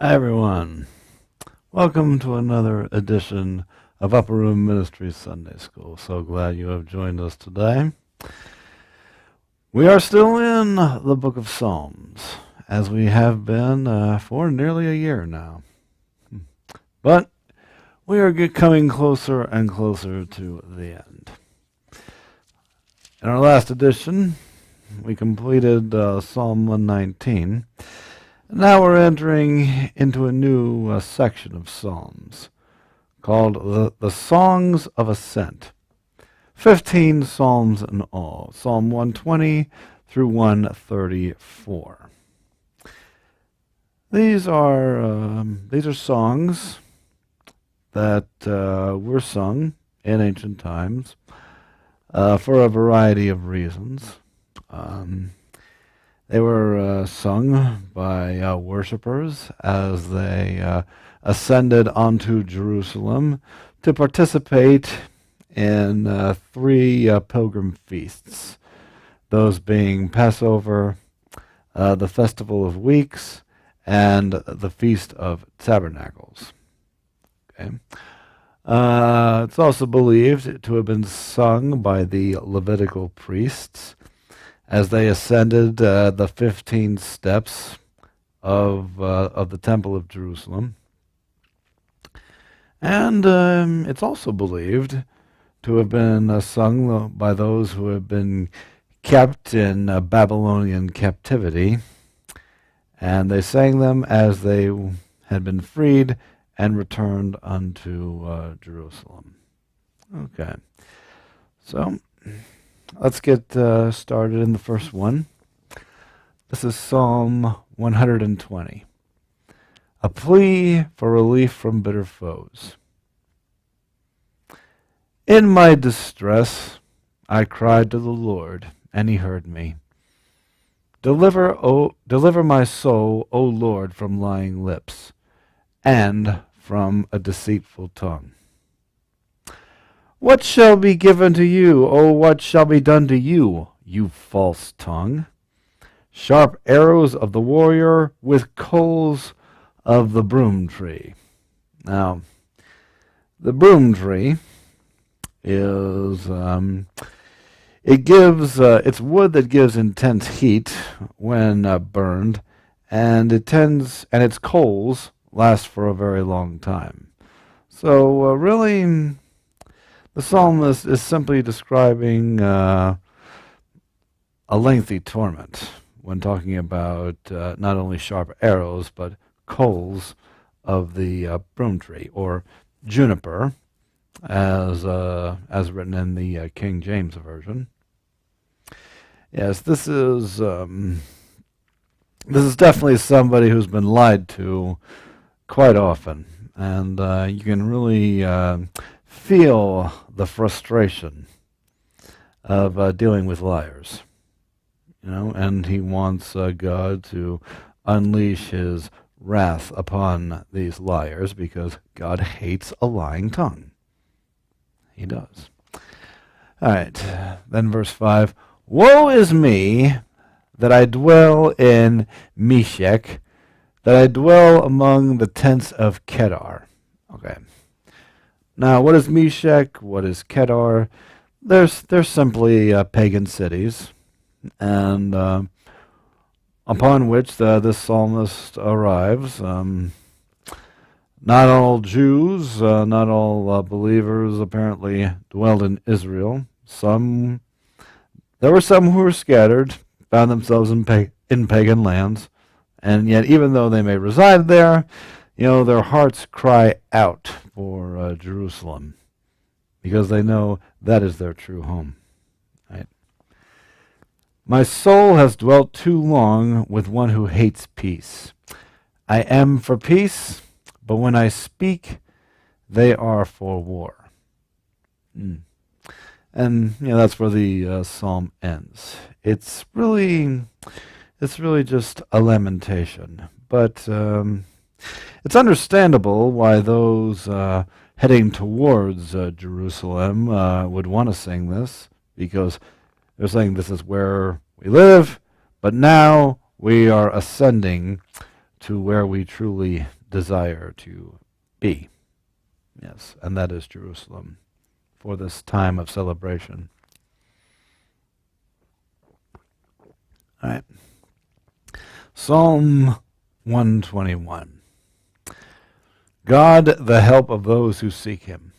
Hi everyone. Welcome to another edition of Upper Room Ministries Sunday School. So glad you have joined us today. We are still in the book of Psalms, as we have been for nearly a year now. But we are coming closer and closer to the end. In our last edition, we completed Psalm 119. Now we're entering into a new section of Psalms called the Songs of Ascent. 15 Psalms in all, Psalm 120 through 134. These are songs that were sung in ancient times for a variety of reasons. They were sung by worshipers as they ascended onto Jerusalem to participate in three pilgrim feasts, those being Passover, the Festival of Weeks, and the Feast of Tabernacles. Okay. It's also believed to have been sung by the Levitical priests as they ascended the 15 steps of the Temple of Jerusalem. And it's also believed to have been sung by those who have been kept in Babylonian captivity. And they sang them as they had been freed and returned unto Jerusalem. Okay. So let's get started in the first one. This is Psalm 120. A plea for relief from bitter foes. In my distress, I cried to the Lord, and he heard me. Deliver my soul, O Lord, from lying lips, and from a deceitful tongue. What shall be given to you, O what shall be done to you, you false tongue? Sharp arrows of the warrior with coals of the broom tree. Now, the broom tree is it's wood that gives intense heat when burned, and its coals last for a very long time. So really, the psalmist is simply describing a lengthy torment when talking about not only sharp arrows, but coals of the broom tree, or juniper, as written in the King James Version. Yes, this is definitely somebody who's been lied to quite often, and you can really feel the frustration of dealing with liars, and he wants God to unleash his wrath upon these liars because God hates a lying tongue. He does. All right, then verse 5. Woe is me that I dwell in Meshech, that I dwell among the tents of Kedar. Okay. Now, what is Meshech? What is Kedar? They're simply pagan cities, and upon which this psalmist arrives. Not all Jews, not all believers apparently dwelled in Israel. There were some who were scattered, found themselves in pagan lands, and yet even though they may reside there, their hearts cry out for Jerusalem, because they know that is their true home. Right? My soul has dwelt too long with one who hates peace. I am for peace, but when I speak, they are for war. And that's where the psalm ends. It's really just a lamentation, but it's understandable why those heading towards Jerusalem would want to sing this, because they're saying this is where we live, but now we are ascending to where we truly desire to be. Yes, and that is Jerusalem for this time of celebration. All right. Psalm 121. God, the help of those who seek him.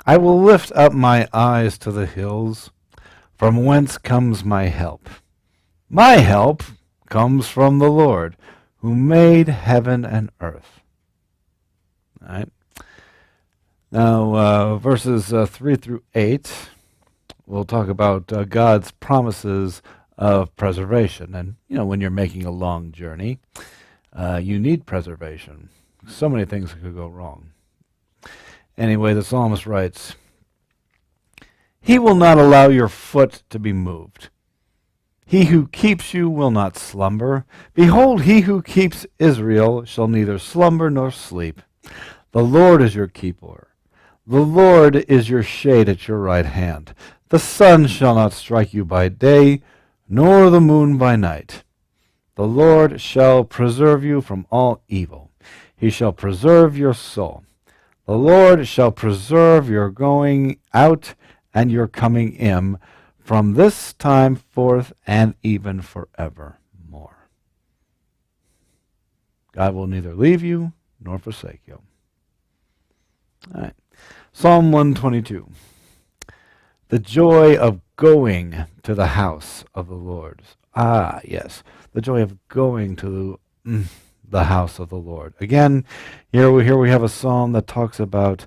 I will lift up my eyes to the hills, from whence comes my help. My help comes from the Lord, who made heaven and earth. All right. Now, verses 3 through 8, we'll talk about God's promises of preservation. And, when you're making a long journey, you need preservation. So many things could go wrong. Anyway, the psalmist writes, He will not allow your foot to be moved. He who keeps you will not slumber. Behold, he who keeps Israel shall neither slumber nor sleep. The Lord is your keeper. The Lord is your shade at your right hand. The sun shall not strike you by day, nor the moon by night. The Lord shall preserve you from all evil. He shall preserve your soul. The Lord shall preserve your going out and your coming in from this time forth and even forevermore. God will neither leave you nor forsake you. All right. Psalm 122. The joy of going to the house of the Lord. Ah, yes. The joy of going to the house of the Lord. Again, here we have a psalm that talks about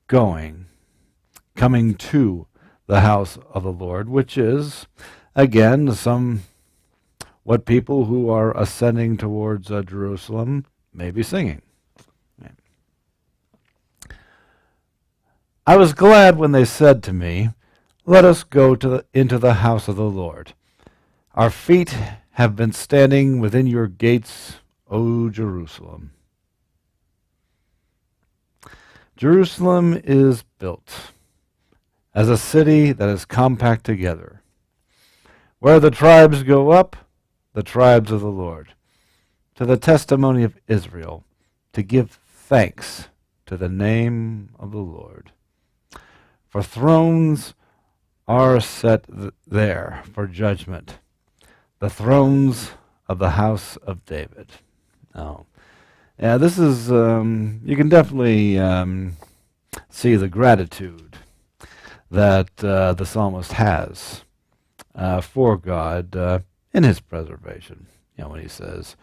coming to the house of the Lord, which is, again, what people who are ascending towards Jerusalem may be singing. I was glad when they said to me, Let us go into the house of the Lord. Our feet have been standing within your gates, O Jerusalem. Jerusalem is built as a city that is compact together, where the tribes go up, the tribes of the Lord, to the testimony of Israel, to give thanks to the name of the Lord. For thrones are set there for judgment, the thrones of the house of David. Oh, yeah, this is, you can definitely see the gratitude that the psalmist has for God in his preservation. When he says,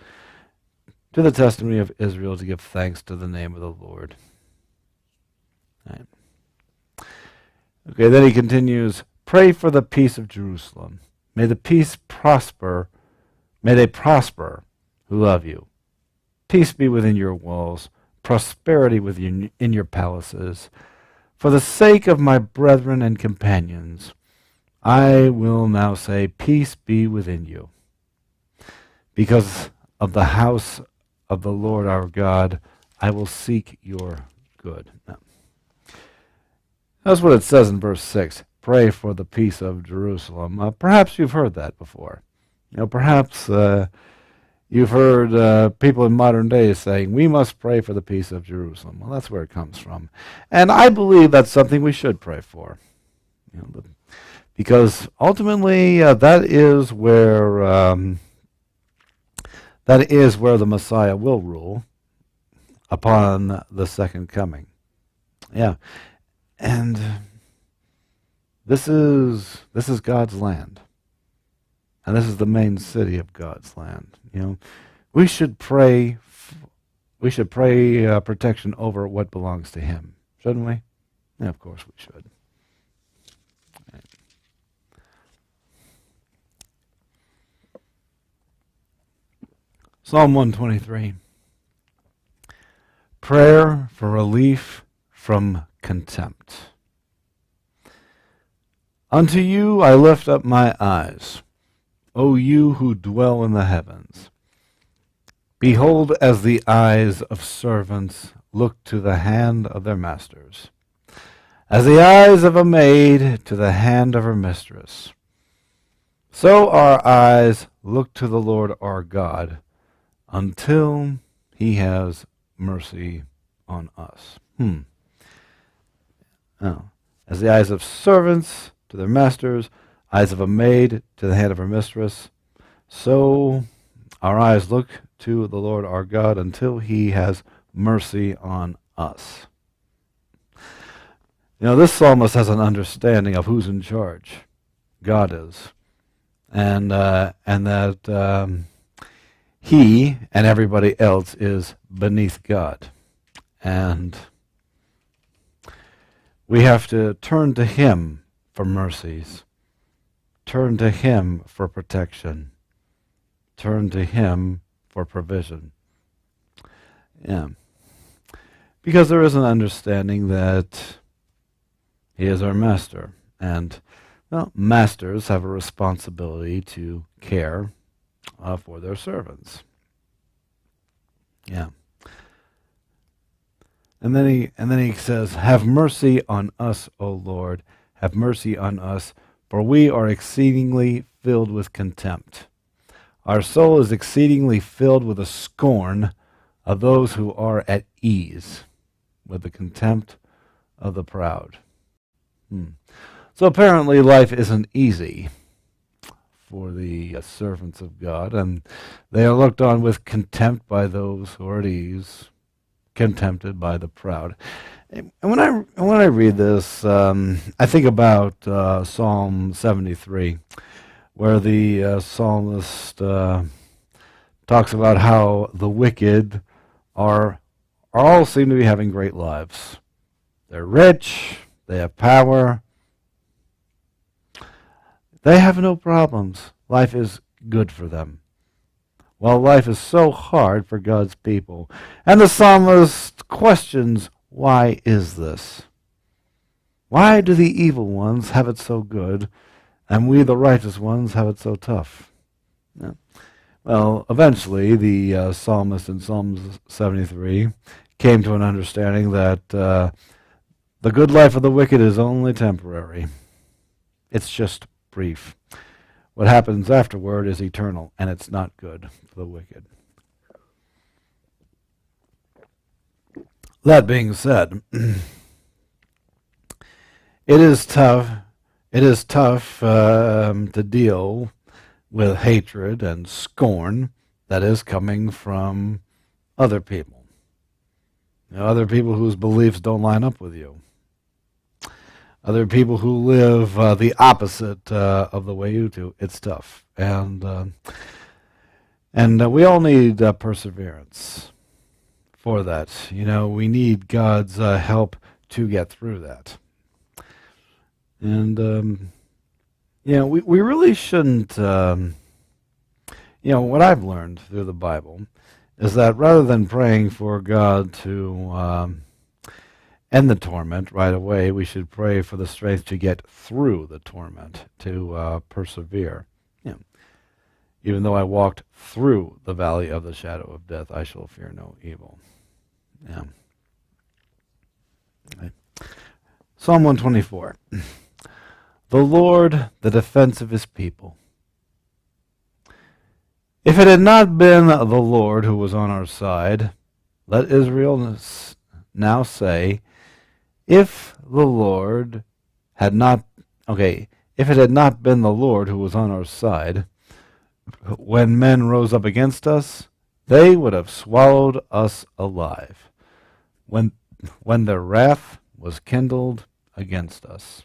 to the testimony of Israel, to give thanks to the name of the Lord. Right. Okay, then he continues, pray for the peace of Jerusalem. May the peace prosper. May they prosper who love you. Peace be within your walls, prosperity within in your palaces. For the sake of my brethren and companions, I will now say, peace be within you. Because of the house of the Lord our God, I will seek your good. Now, that's what it says in verse 6. Pray for the peace of Jerusalem. Perhaps you've heard that before. Perhaps you've heard people in modern days saying, we must pray for the peace of Jerusalem. Well, that's where it comes from. And I believe that's something we should pray for. Because ultimately that is where the Messiah will rule upon the second coming. Yeah. And this is God's land. And this is the main city of God's land. We should pray protection over what belongs to him, shouldn't we? Yeah, of course we should. Right. Psalm 123. Prayer for relief from contempt. Unto you I lift up my eyes, O you who dwell in the heavens. Behold, as the eyes of servants look to the hand of their masters, as the eyes of a maid to the hand of her mistress, so our eyes look to the Lord our God, until he has mercy on us. Oh. As the eyes of servants to their masters, eyes of a maid to the hand of her mistress, so our eyes look to the Lord our God until he has mercy on us. This psalmist has an understanding of who's in charge. God is. And that he and everybody else is beneath God. And we have to turn to him for mercies. Turn to him for protection. Turn to him for provision. Yeah. Because there is an understanding that he is our master. And, masters have a responsibility to care for their servants. Yeah. And then he says, "Have mercy on us, O Lord, have mercy on us, for we are exceedingly filled with contempt. Our soul is exceedingly filled with the scorn of those who are at ease, with the contempt of the proud." So apparently life isn't easy for the servants of God, and they are looked on with contempt by those who are at ease, contempted by the proud. And when I read this, I think about Psalm 73, where the psalmist talks about how the wicked are all seem to be having great lives. They're rich, they have power, they have no problems. Life is good for them. While life is so hard for God's people. And the psalmist questions, why is this? Why do the evil ones have it so good, and we, the righteous ones, have it so tough? Yeah. Well, eventually, the psalmist in Psalm 73 came to an understanding that the good life of the wicked is only temporary. It's just brief. What happens afterward is eternal, and it's not good for the wicked. That being said, it is tough. It is tough to deal with hatred and scorn that is coming from other people. Other people whose beliefs don't line up with you. Other people who live the opposite of the way you do. It's tough. And we all need perseverance for that. We need God's help to get through that. And, we really shouldn't, what I've learned through the Bible is that rather than praying for God to end the torment right away, we should pray for the strength to get through the torment, to persevere. Even though I walked through the valley of the shadow of death, I shall fear no evil. Yeah. Okay. Psalm 124. The Lord, the defense of his people. If it had not been the Lord who was on our side, let Israel now say, if the Lord had not, if it had not been the Lord who was on our side, when men rose up against us, they would have swallowed us alive, when their wrath was kindled against us.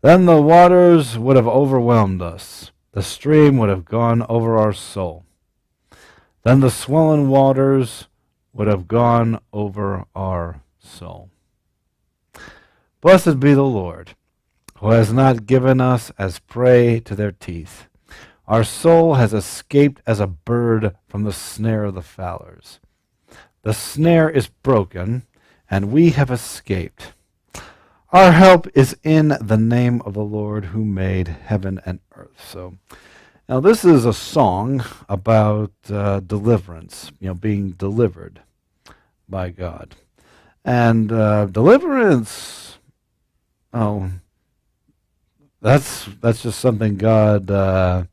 Then the waters would have overwhelmed us. The stream would have gone over our soul. Then the swollen waters would have gone over our soul. Blessed be the Lord, who has not given us as prey to their teeth. Our soul has escaped as a bird from the snare of the fowlers. The snare is broken, and we have escaped. Our help is in the name of the Lord who made heaven and earth. So, now this is a song about deliverance, being delivered by God. And deliverance, that's just something God, does.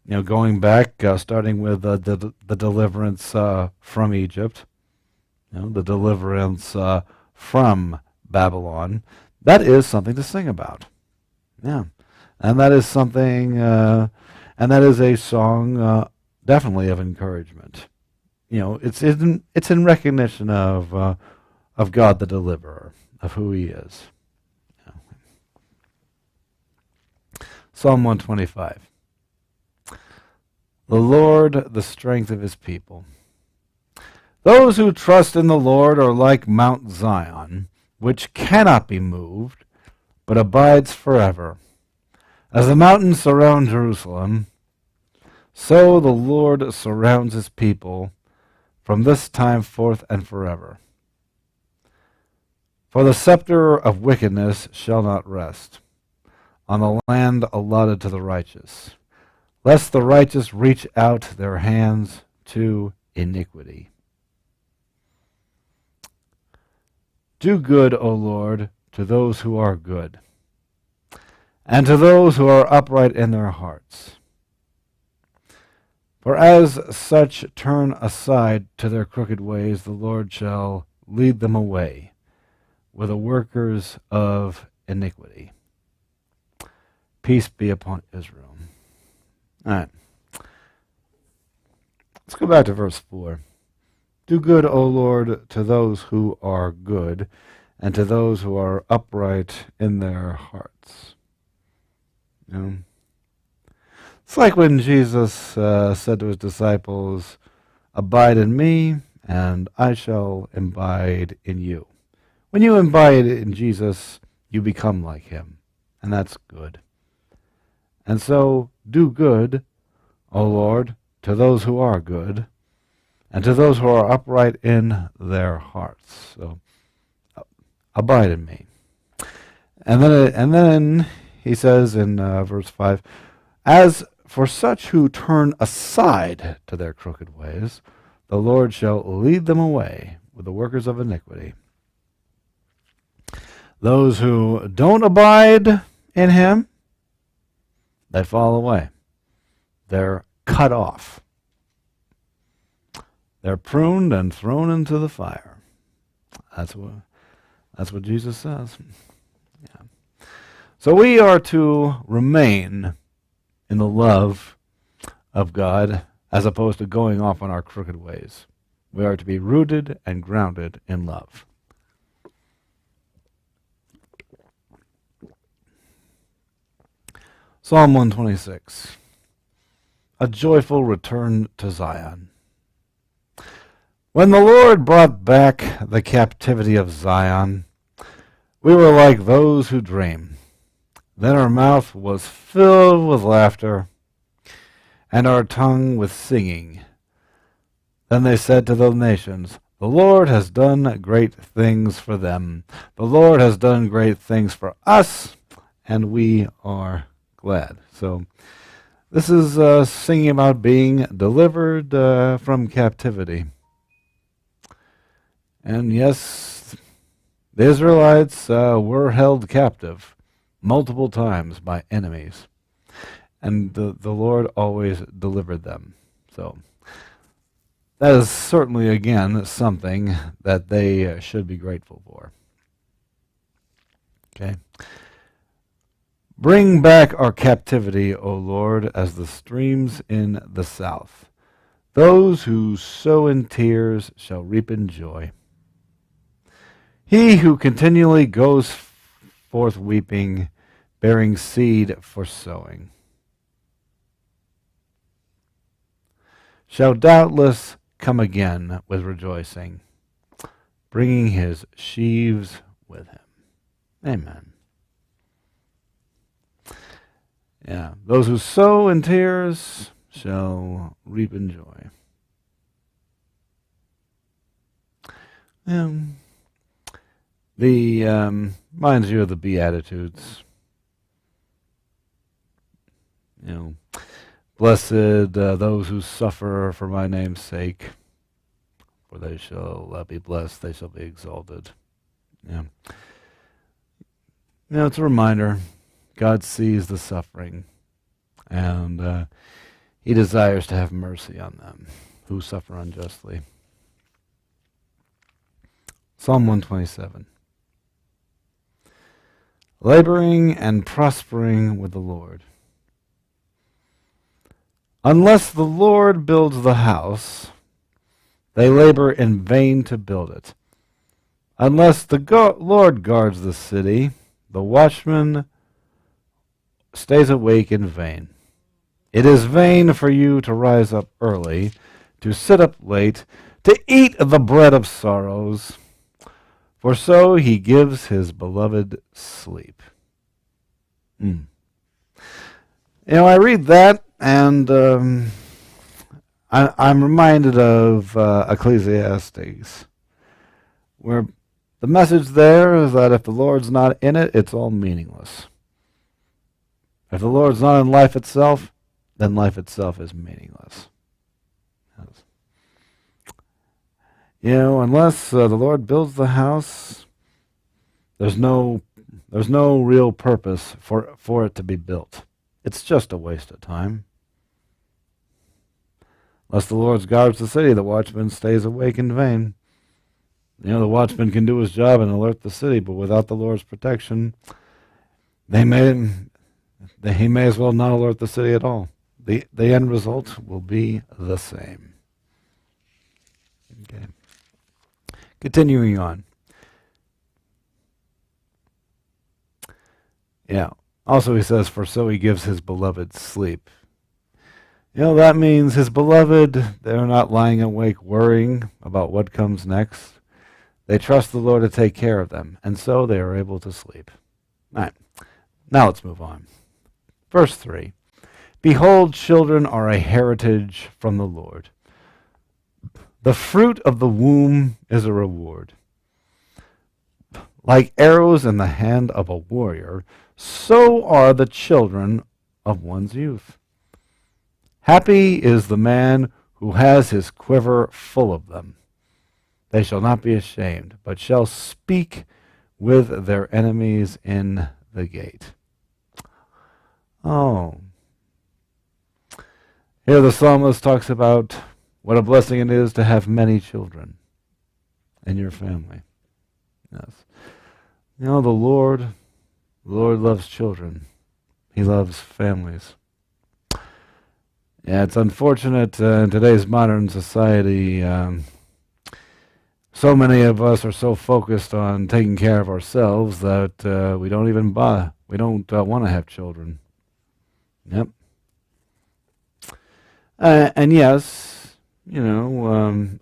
Going back, starting with the deliverance from Egypt, the deliverance from Babylon. That is something to sing about. Yeah, and that is something, and that is a song definitely of encouragement. It's in recognition of God the deliverer, of who He is. Psalm 125. The Lord, the strength of His people. Those who trust in the Lord are like Mount Zion, which cannot be moved, but abides forever. As the mountains surround Jerusalem, so the Lord surrounds His people from this time forth and forever. For the scepter of wickedness shall not rest on the land allotted to the righteous, lest the righteous reach out their hands to iniquity. Do good, O Lord, to those who are good, and to those who are upright in their hearts. For as such turn aside to their crooked ways, the Lord shall lead them away with the workers of iniquity. Peace be upon Israel. All right. Let's go back to verse 4. Do good, O Lord, to those who are good, and to those who are upright in their hearts. It's like when Jesus said to His disciples, abide in me, and I shall abide in you. When you abide in Jesus, you become like Him, and that's good. And so, do good, O Lord, to those who are good, and to those who are upright in their hearts. So, abide in me. And then he says in verse 5, as for such who turn aside to their crooked ways, the Lord shall lead them away with the workers of iniquity. Those who don't abide in Him, they fall away. They're cut off. They're pruned and thrown into the fire. That's what Jesus says. Yeah. So we are to remain in the love of God as opposed to going off on our crooked ways. We are to be rooted and grounded in love. Psalm 126. A joyful return to Zion. When the Lord brought back the captivity of Zion, we were like those who dream. Then our mouth was filled with laughter, and our tongue with singing. Then they said to the nations, the Lord has done great things for them. The Lord has done great things for us, and we are glad. So this is singing about being delivered from captivity. And yes, the Israelites were held captive multiple times by enemies. And the Lord always delivered them. So that is certainly, again, something that they should be grateful for. Okay. Bring back our captivity, O Lord, as the streams in the south. Those who sow in tears shall reap in joy. He who continually goes forth weeping, bearing seed for sowing, shall doubtless come again with rejoicing, bringing his sheaves with him. Amen. Yeah, those who sow in tears shall reap in joy. Reminds you of the Beatitudes. Blessed those who suffer for my name's sake, for they shall be blessed, they shall be exalted. Yeah. It's a reminder. God sees the suffering, and He desires to have mercy on them who suffer unjustly. Psalm 127. Laboring and prospering with the Lord. Unless the Lord builds the house, they labor in vain to build it. Unless the Lord guards the city, the watchman stays awake in vain. It is vain for you to rise up early, to sit up late, to eat the bread of sorrows, for so he gives his beloved sleep. I read that, and I'm reminded of Ecclesiastes, where the message there is that if the Lord's not in it, it's all meaningless. If the Lord's not in life itself, then life itself is meaningless. Unless the Lord builds the house, there's no real purpose for it to be built. It's just a waste of time. Unless the Lord guards the city, the watchman stays awake in vain. The watchman can do his job and alert the city, but without the Lord's protection, he may as well not alert the city at all. The end result will be the same. Okay. Continuing on. Yeah. Also he says, for so he gives his beloved sleep. That means his beloved, they're not lying awake worrying about what comes next. They trust the Lord to take care of them, and so they are able to sleep. All right. Now let's move on. Verse 3. Behold, children are a heritage from the Lord. The fruit of the womb is a reward. Like arrows in the hand of a warrior, so are the children of one's youth. Happy is the man who has his quiver full of them. They shall not be ashamed, but shall speak with their enemies in the gate. Oh. Here the psalmist talks about what a blessing it is to have many children in your family. Yes. The Lord loves children. He loves families. Yeah, it's unfortunate in today's modern society, so many of us are so focused on taking care of ourselves that we don't even want to have children. Yep. And yes,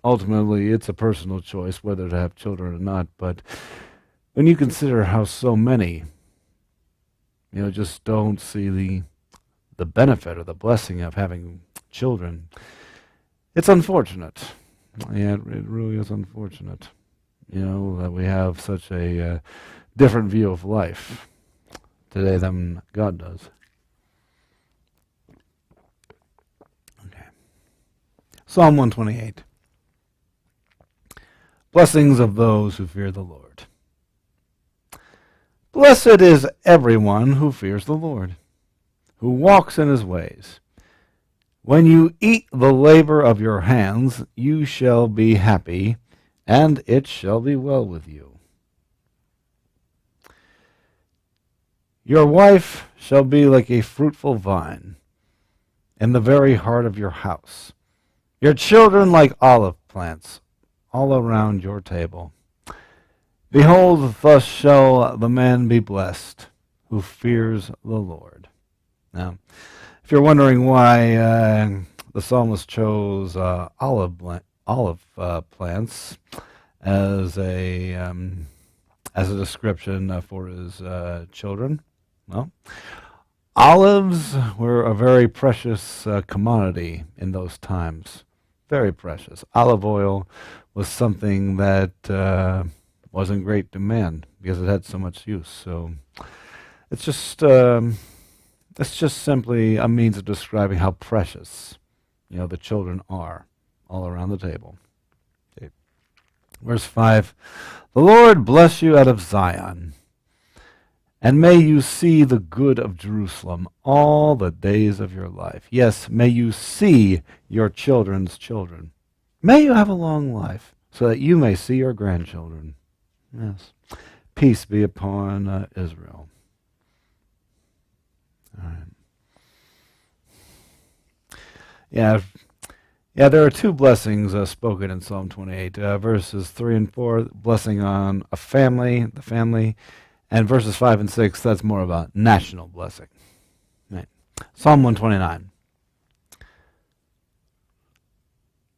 ultimately it's a personal choice whether to have children or not, but when you consider how so many, just don't see the benefit or the blessing of having children, it's unfortunate. Yeah, it really is unfortunate, that we have such a different view of life today than God does. Okay. Psalm 128. Blessings of those who fear the Lord. Blessed is everyone who fears the Lord, who walks in his ways. When you eat the labor of your hands, you shall be happy, and it shall be well with you. Your wife shall be like a fruitful vine in the very heart of your house, your children like olive plants all around your table. Behold, thus shall the man be blessed who fears the Lord. Now, if you're wondering why the psalmist chose olive plants as a description for his children, well, olives were a very precious commodity in those times. Very precious. Olive oil was something that was in great demand because it had so much use. So it's just simply a means of describing how precious, the children are all around the table. Okay. Verse 5, the Lord bless you out of Zion And may you see the good of Jerusalem all the days of your life. Yes, may you see your children's children. May you have a long life, so that you may see your grandchildren. Yes. Peace be upon Israel. All right. Yeah, there are two blessings spoken in Psalm 28. Verses 3 and 4, blessing on a family, the family. And verses 5 and 6, that's more of a national blessing. Right. Psalm 129.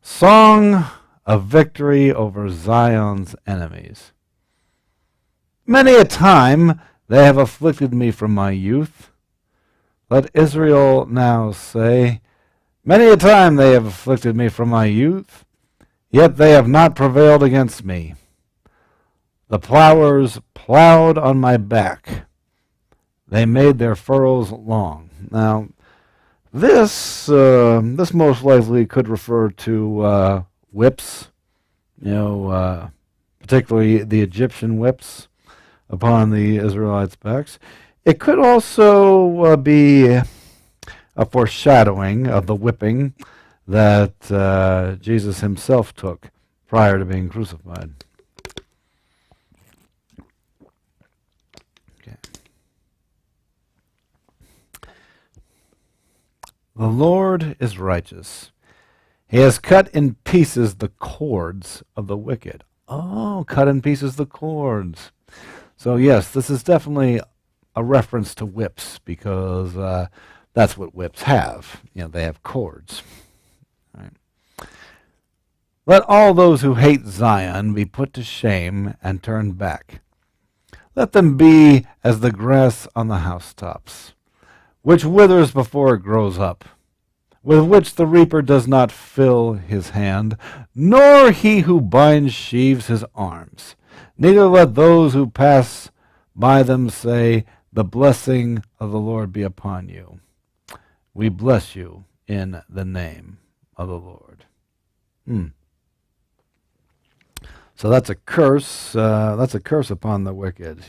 Song of victory over Zion's enemies. Many a time they have afflicted me from my youth. Let Israel now say, many a time they have afflicted me from my youth, yet they have not prevailed against me. The plowers plowed on my back. They made their furrows long. Now, this most likely could refer to whips, particularly the Egyptian whips upon the Israelites' backs. It could also be a foreshadowing of the whipping that Jesus himself took prior to being crucified. Okay. The Lord is righteous. He has cut in pieces the cords of the wicked. Oh, cut in pieces the cords. So yes, this is definitely a reference to whips, because that's what whips have. They have cords. Right. Let all those who hate Zion be put to shame and turned back. Let them be as the grass on the housetops, which withers before it grows up, with which the reaper does not fill his hand, nor he who binds sheaves his arms. Neither let those who pass by them say, the blessing of the Lord be upon you. We bless you in the name of the Lord. So that's a curse. That's a curse upon the wicked.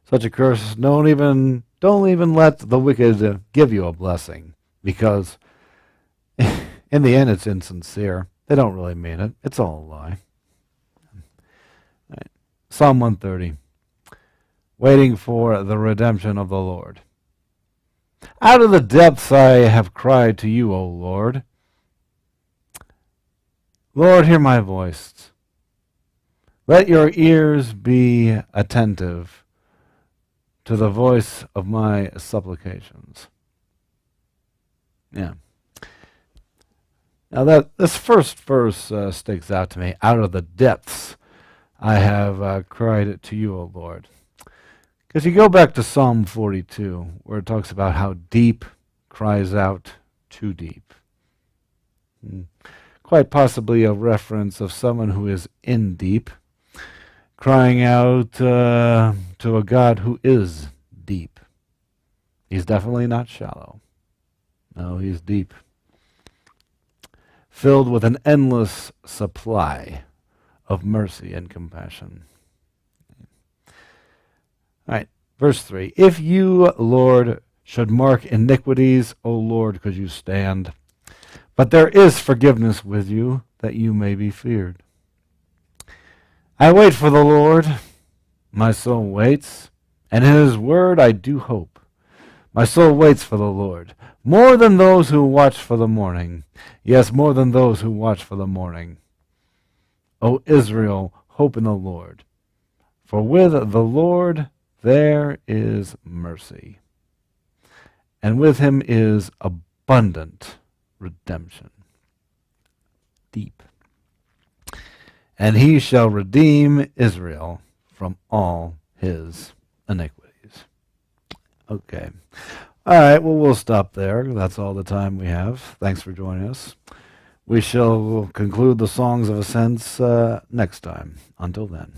Such a curse. Don't even let the wicked give you a blessing, because in the end it's insincere. They don't really mean it. It's all a lie. Right. Psalm 130. Waiting for the redemption of the Lord. Out of the depths I have cried to you, O Lord. Lord, hear my voice. Let your ears be attentive to the voice of my supplications. Yeah. Now this first verse sticks out to me. Out of the depths I have cried to you, O Lord. Because you go back to Psalm 42, where it talks about how deep cries out too deep. Quite possibly a reference of someone who is in deep, crying out to a God who is deep. He's definitely not shallow. No, he's deep. Filled with an endless supply of mercy and compassion. All right, verse 3. If you, Lord, should mark iniquities, O Lord, could you stand? But there is forgiveness with you, that you may be feared. I wait for the Lord, my soul waits, and in his word I do hope. My soul waits for the Lord, more than those who watch for the morning. Yes, more than those who watch for the morning. O Israel, hope in the Lord. For with the Lord there is mercy, and with him is abundant redemption. Deep. And he shall redeem Israel from all his iniquities. Okay. All right, well, we'll stop there. That's all the time we have. Thanks for joining us. We shall conclude the Songs of Ascents next time. Until then.